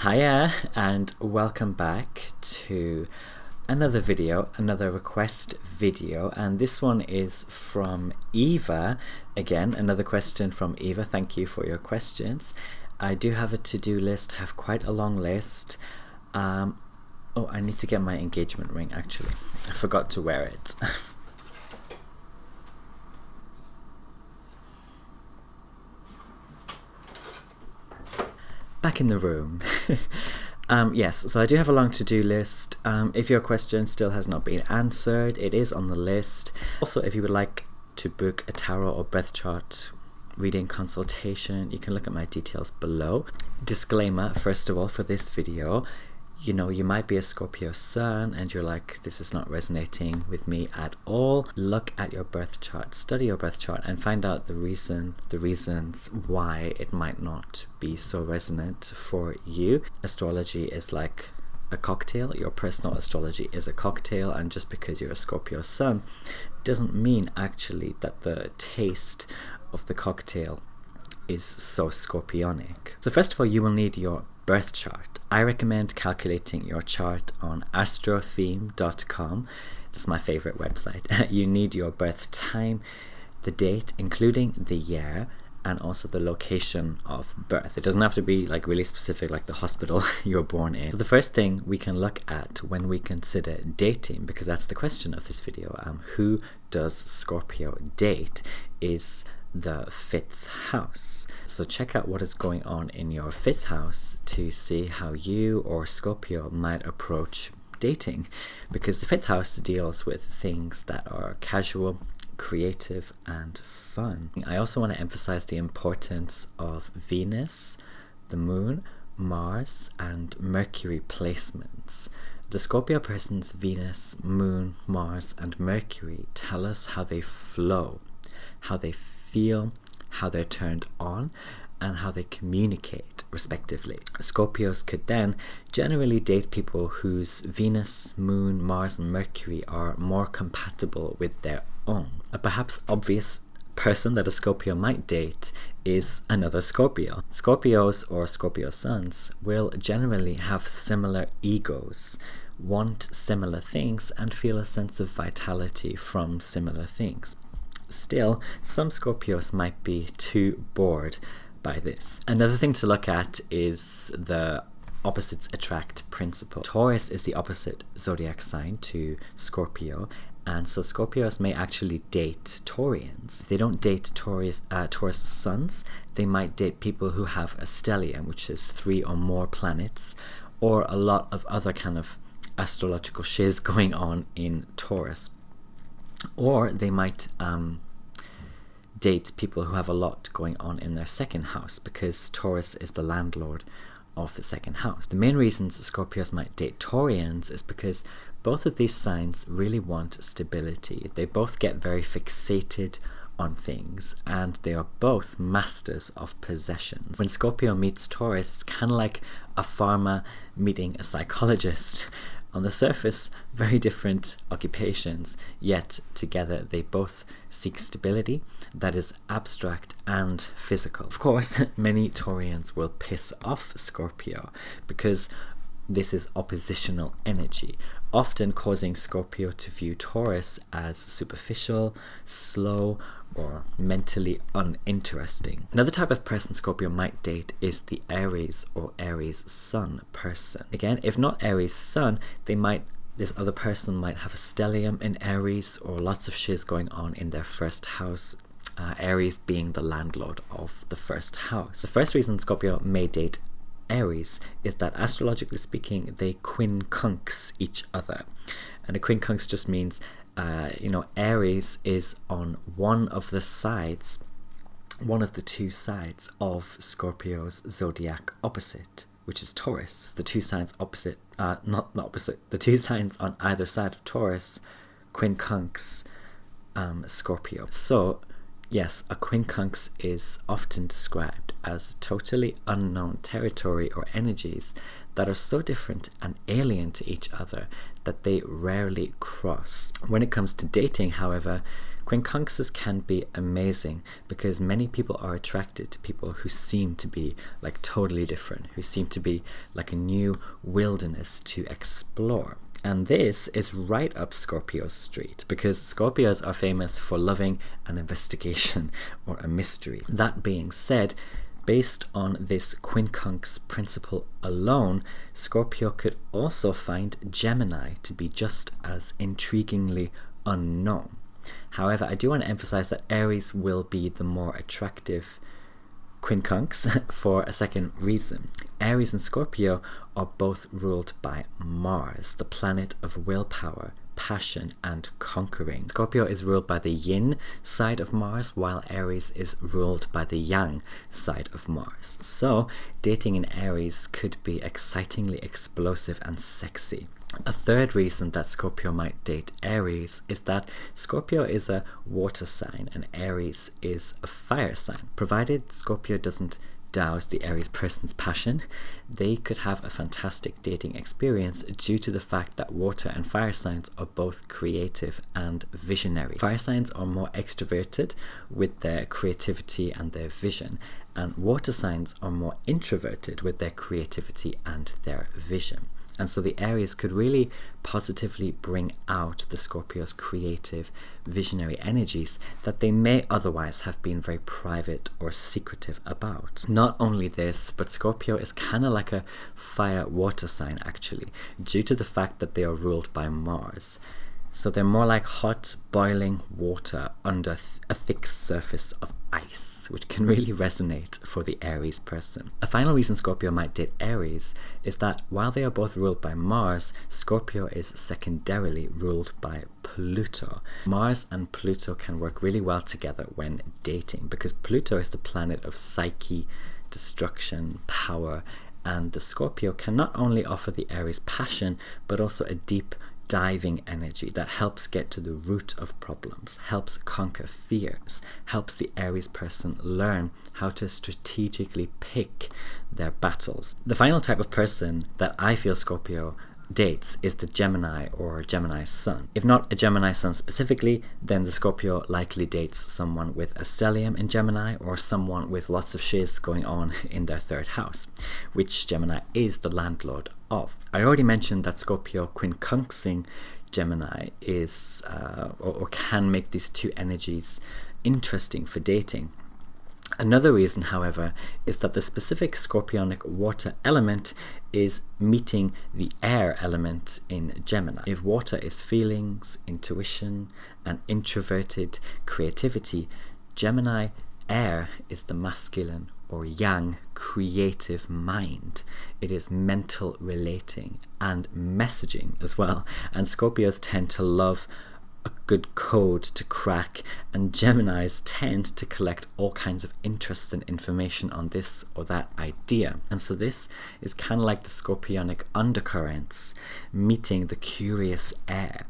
Hiya, and welcome back to another video, another request video, and this one is from Eva. Again, another question from Eva. Thank you for your questions. I do have a to-do list, have quite a long list. Oh, I need to get my engagement ring actually. I forgot to wear it. Back in the room. Yes, so I do have a long to-do list. If your question still has not been answered, it is on the list. Also, if you would like to book a tarot or breath chart reading consultation, you can look at my details below. Disclaimer, first of all, for this video, you know, you might be a Scorpio sun and you're like, this is not resonating with me at all. Look at your birth chart, study your birth chart, and find out the reasons why it might not be so resonant for you. Astrology is like a cocktail. Your personal astrology is a cocktail, and just because you're a Scorpio sun doesn't mean actually that the taste of the cocktail is so scorpionic. So first of all, you will need your birth chart. I recommend calculating your chart on astrotheme.com. That's my favorite website. You need your birth time, the date, including the year, and also the location of birth. It doesn't have to be like really specific, like the hospital you're born in. So the first thing we can look at when we consider dating, because that's the question of this video, who does Scorpio date, is the 5th house. So check out what is going on in your 5th house to see how you or Scorpio might approach dating, because the 5th house deals with things that are casual, creative, and fun. I also want to emphasize the importance of Venus, the moon, Mars, and Mercury placements. The Scorpio person's Venus, moon, Mars, and Mercury tell us how they flow, how they feel, how they're turned on, and how they communicate, respectively. Scorpios could then generally date people whose Venus, Moon, Mars, and Mercury are more compatible with their own. A perhaps obvious person that a Scorpio might date is another Scorpio. Scorpios or Scorpio suns will generally have similar egos, want similar things, and feel a sense of vitality from similar things. Still, some Scorpios might be too bored by this. Another thing to look at is the opposites attract principle. Taurus is the opposite zodiac sign to Scorpio, and so Scorpios may actually date Taurians. If they don't date Taurus suns, they might date people who have a stellium, which is 3 or more planets, or a lot of other kind of astrological shiz going on in Taurus. Or they might date people who have a lot going on in their 2nd house, because Taurus is the landlord of the 2nd house. The main reasons Scorpios might date Taurians is because both of these signs really want stability. They both get very fixated on things, and they are both masters of possessions. When Scorpio meets Taurus, it's kind of like a farmer meeting a psychologist. On the surface, very different occupations, yet together they both seek stability that is abstract and physical. Of course, many Taurians will piss off Scorpio because this is oppositional energy, often causing Scorpio to view Taurus as superficial, slow, or mentally uninteresting. Another type of person Scorpio might date is the Aries or Aries sun person. Again, if not Aries sun, this other person might have a stellium in Aries, or lots of shiz going on in their 1st house, Aries being the landlord of the 1st house. The first reason Scorpio may date Aries is that, astrologically speaking, they quincunx each other. And a quincunx just means Aries is on one of the 2 sides of Scorpio's zodiac opposite, which is Taurus. The 2 signs opposite, the 2 signs on either side of Taurus quincunx Scorpio. So yes, a quincunx is often described as totally unknown territory or energies that are so different and alien to each other that they rarely cross. When it comes to dating, however, Quincunxes can be amazing because many people are attracted to people who seem to be like totally different, who seem to be like a new wilderness to explore. And this is right up Scorpio's street because Scorpios are famous for loving an investigation or a mystery. That being said, based on this quincunx principle alone, Scorpio could also find Gemini to be just as intriguingly unknown. However, I do want to emphasize that Aries will be the more attractive quincunx for a second reason. Aries and Scorpio are both ruled by Mars, the planet of willpower, passion, and conquering. Scorpio is ruled by the yin side of Mars, while Aries is ruled by the yang side of Mars. So, dating in Aries could be excitingly explosive and sexy. A third reason that Scorpio might date Aries is that Scorpio is a water sign and Aries is a fire sign. Provided Scorpio doesn't douse the Aries person's passion, they could have a fantastic dating experience due to the fact that water and fire signs are both creative and visionary. Fire signs are more extroverted with their creativity and their vision, and water signs are more introverted with their creativity and their vision. And so the Aries could really positively bring out the Scorpio's creative, visionary energies that they may otherwise have been very private or secretive about. Not only this, but Scorpio is kind of like a fire-water sign actually, due to the fact that they are ruled by Mars. So they're more like hot, boiling water under a thick surface of ice, which can really resonate for the Aries person. A final reason Scorpio might date Aries is that while they are both ruled by Mars, Scorpio is secondarily ruled by Pluto. Mars and Pluto can work really well together when dating because Pluto is the planet of psyche, destruction, power, and the Scorpio can not only offer the Aries passion, but also a deep diving energy that helps get to the root of problems, helps conquer fears, helps the Aries person learn how to strategically pick their battles. The final type of person that I feel Scorpio dates is the Gemini or Gemini sun. If not a Gemini sun specifically, then the Scorpio likely dates someone with a stellium in Gemini or someone with lots of shiz going on in their third house, which Gemini is the landlord of. I already mentioned that Scorpio quincunxing Gemini is or can make these two energies interesting for dating. Another reason, however, is that the specific scorpionic water element is meeting the air element in Gemini. If water is feelings, intuition, and introverted creativity, Gemini air is the masculine or yang creative mind. It is mental relating and messaging as well. And Scorpios tend to love a good code to crack, and Geminis tend to collect all kinds of interesting information on this or that idea. And so this is kind of like the scorpionic undercurrents meeting the curious air.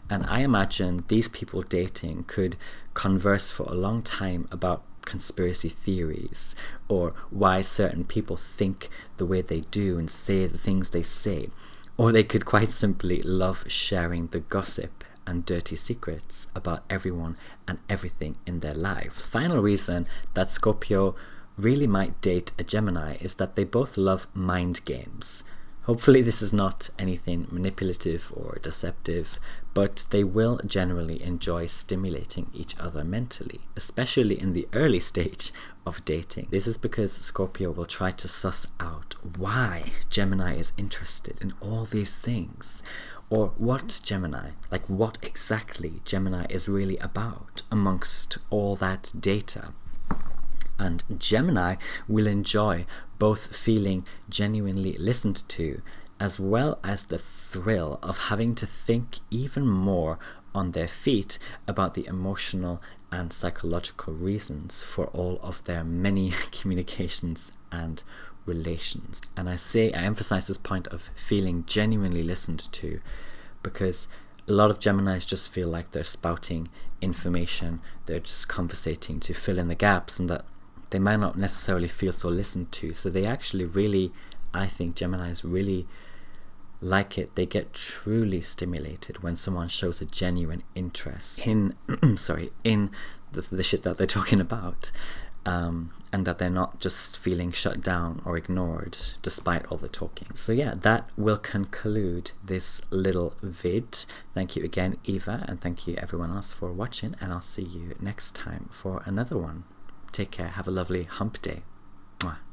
And I imagine these people dating could converse for a long time about conspiracy theories or why certain people think the way they do and say the things they say. Or they could quite simply love sharing the gossip and dirty secrets about everyone and everything in their lives. Final reason that Scorpio really might date a Gemini is that they both love mind games. Hopefully this is not anything manipulative or deceptive, but they will generally enjoy stimulating each other mentally, especially in the early stage of dating. This is because Scorpio will try to suss out why Gemini is interested in all these things, or what Gemini, like what exactly Gemini is really about amongst all that data. And Gemini will enjoy both feeling genuinely listened to, as well as the thrill of having to think even more on their feet about the emotional and psychological reasons for all of their many communications and relations. And I emphasize this point of feeling genuinely listened to because a lot of Geminis just feel like they're spouting information, they're just conversating to fill in the gaps, and that they might not necessarily feel so listened to. So they actually really, I think Geminis really like it, they get truly stimulated when someone shows a genuine interest in in the shit that they're talking about, and that they're not just feeling shut down or ignored despite all the talking. So yeah, that will conclude this little vid. Thank you again, Eva, and thank you everyone else for watching, and I'll see you next time for another one. Take care, have a lovely hump day. Mwah.